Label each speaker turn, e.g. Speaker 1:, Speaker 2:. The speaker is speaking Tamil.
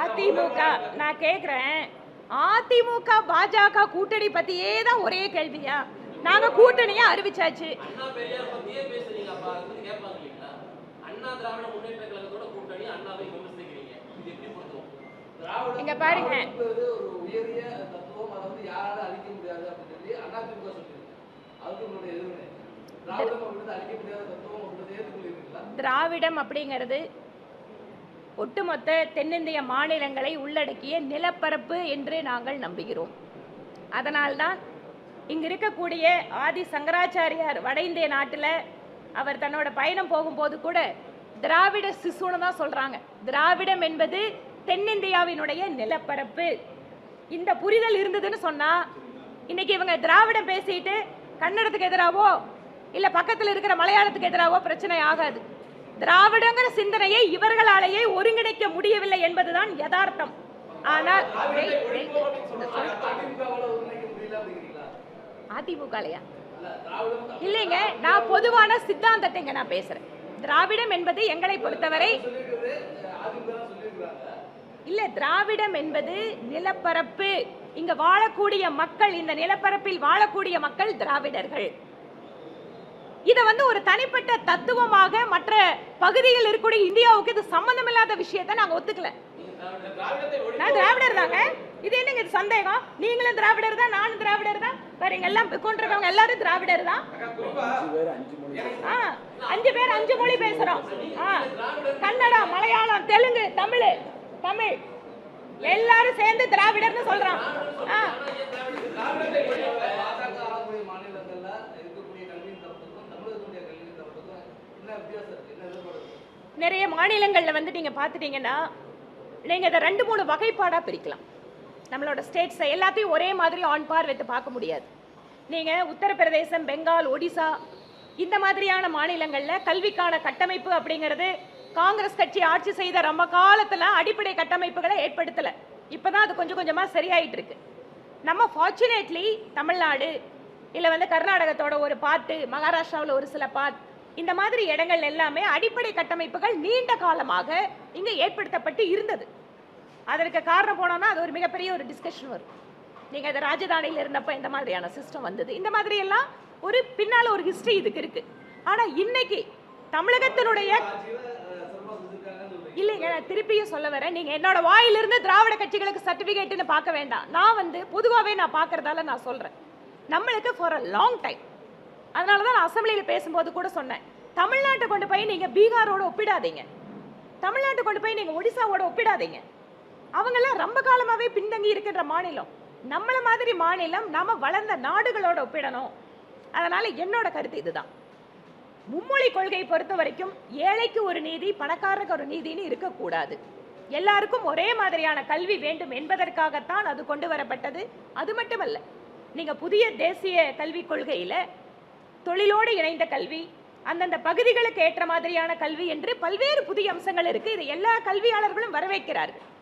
Speaker 1: அதிமுக நான் கேக்குறேன், அதிமுக பாஜக கூட்டணி பத்தியே தான் ஒரே கேள்வியா? நாங்க கூட்டணியா அறிவிச்சாச்சு. இங்க பாருங்க, திராவிடம் அப்படிங்கிறது ஒட்டுமொத்த தென்னிந்திய மாநிலங்களை உள்ளடக்கிய நிலப்பரப்பு என்று நாங்கள் நம்புகிறோம். அதனால்தான் இங்கு இருக்கக்கூடிய ஆதி சங்கராச்சாரியார் வட இந்திய நாட்டில் அவர் தன்னோட பயணம் போகும்போது கூட திராவிட சிசுன்னு தான் சொல்றாங்க. திராவிடம் என்பது தென்னிந்தியாவினுடைய நிலப்பரப்பு. இந்த புரிதல் இருந்ததுன்னு சொன்னா இன்னைக்கு இவங்க திராவிடம் பேசிட்டு கன்னடத்துக்கு எதிராவோ இல்ல பக்கத்தில் இருக்கிற மலையாளத்துக்கு எதிராவோ பிரச்சனை ஆகாது. திராவிடங்கிற சிந்தனையை இவர்களாலேயே ஒருங்கிணைக்க முடியவில்லை என்பதுதான் யதார்த்தம். ஆனால் அதிமுகலையா இல்லைங்க, நான் பொதுவான சித்தாந்தத்தைங்க நான் பேசுறேன். திராவிடம் என்பது எங்களை பொறுத்தவரை இல்ல, திராவிடம் என்பது நிலப்பரப்பு. இங்க வாழக்கூடிய மக்கள், இந்த நிலப்பரப்பில் வாழக்கூடிய மக்கள் திராவிடர்கள். இதை ஒரு தனிப்பட்ட தத்துவமாக மற்ற பகுதியில் இருக்கக்கூடிய இந்தியாவுக்கு இது சம்பந்தமில்லாத விஷயத்தை நாங்க ஒத்துக்கல. நான் திராவிடர் தாங்க. இது என்னங்க இது சந்தேகம்? நீங்களும் திராவிடர் தான், நானும் திராவிடர் தான். பாருங்க, எல்லாம் கொண்டிருக்கவங்க எல்லாரும் திராவிடர் தான். 5 பேர் 5 மொழி பேசுறோம். கன்னடா, மலையாளம், தெலுங்கு, தமிழ் எல்லாரும் சேர்ந்து திராவிடர்னு சொல்றோம். நிறைய மாநிலங்கள்ல நீங்க பாத்துட்டீங்கன்னா நீங்க இதை 2-3 வகைப்பாடா பிரிக்கலாம். நம்மளோட ஸ்டேட்ஸ் எல்லாத்தையும் ஒரே மாதிரி ஆன் பார் வைத்து பார்க்க முடியாது. நீங்க உத்தரப்பிரதேசம், பெங்கால், ஒடிசா இந்த மாதிரியான மாநிலங்கள்ல கல்விக்கான கட்டமைப்பு அப்படிங்கிறது காங்கிரஸ் கட்சி ஆட்சி செய்த ரொம்ப காலத்துல அடிப்படை கட்டமைப்புகளை ஏற்படுத்தல. இப்பதான் அது கொஞ்சம் கொஞ்சமா சரியாயிட்டு இருக்கு. நம்ம ஃபார்ச்சுனேட்லி தமிழ்நாடு இல்ல கர்நாடகத்தோட ஒரு பார்ட், மகாராஷ்டிராவில் ஒரு சில பார்ட், இந்த மாதிரி இடங்கள் எல்லாமே அடிப்படை கட்டமைப்புகள் நீண்ட காலமாக இங்க ஏற்படுத்தப்பட்டு இருந்தது. அதற்கு காரணம் போனோம்னா அது ஒரு மிகப்பெரிய ஒரு டிஸ்கஷன் வரும். நீங்க அந்த ராஜதானியில் இருந்தப்ப இந்த மாதிரியான சிஸ்டம் வந்தது, இந்த மாதிரி எல்லாம் ஒரு பின்னால ஒரு ஹிஸ்டரி இதுக்கு இருக்கு. ஆனா இன்னைக்கு தமிழகத்தினுடைய இல்லைங்க, திருப்பியும் சொல்ல வரேன், நீங்க என்னோட வாயிலிருந்து திராவிட கட்சிகளுக்கு சர்டிபிகேட்னு பார்க்க வேண்டாம். நான் பொதுவாகவே நான் பார்க்கறதால நான் சொல்றேன், நம்மளுக்கு ஃபார் அ லாங் டைம். அதனால தான் நான் அசம்பிளியில் பேசும்போது கூட சொன்னேன், தமிழ்நாட்டை கொண்டு போய் நீங்க பீகாரோட ஒப்பிடாதீங்க, தமிழ்நாட்டை கொண்டு போய் நீங்க ஒடிசாவோட ஒப்பிடாதீங்க. அவங்கெல்லாம் ரொம்ப காலமாவே பின்தங்கி இருக்கின்ற மாநிலம். நம்மள மாதிரி மாநிலம் நாம வளர்ந்த நாடுகளோட ஒப்பிடணும். அதனால என்னோட கருத்து இதுதான். மும்மொழி கொள்கையை பொறுத்த வரைக்கும் ஏழைக்கு ஒரு நீதி, பணக்காரருக்கு ஒரு நீதினு இருக்கக்கூடாது. எல்லாருக்கும் ஒரே மாதிரியான கல்வி வேண்டும் என்பதற்காகத்தான் அது கொண்டு வரப்பட்டது. அது மட்டுமல்ல, நீங்க புதிய தேசிய கல்விக் கொள்கையில தொழிலோடு இணைந்த கல்வி, அந்தந்த பகுதிகளுக்கு ஏற்ற மாதிரியான கல்வி என்று பல்வேறு புதிய அம்சங்கள் இருக்கு. இது எல்லா கல்வியாளர்களும் வரவேற்கிறார்கள்.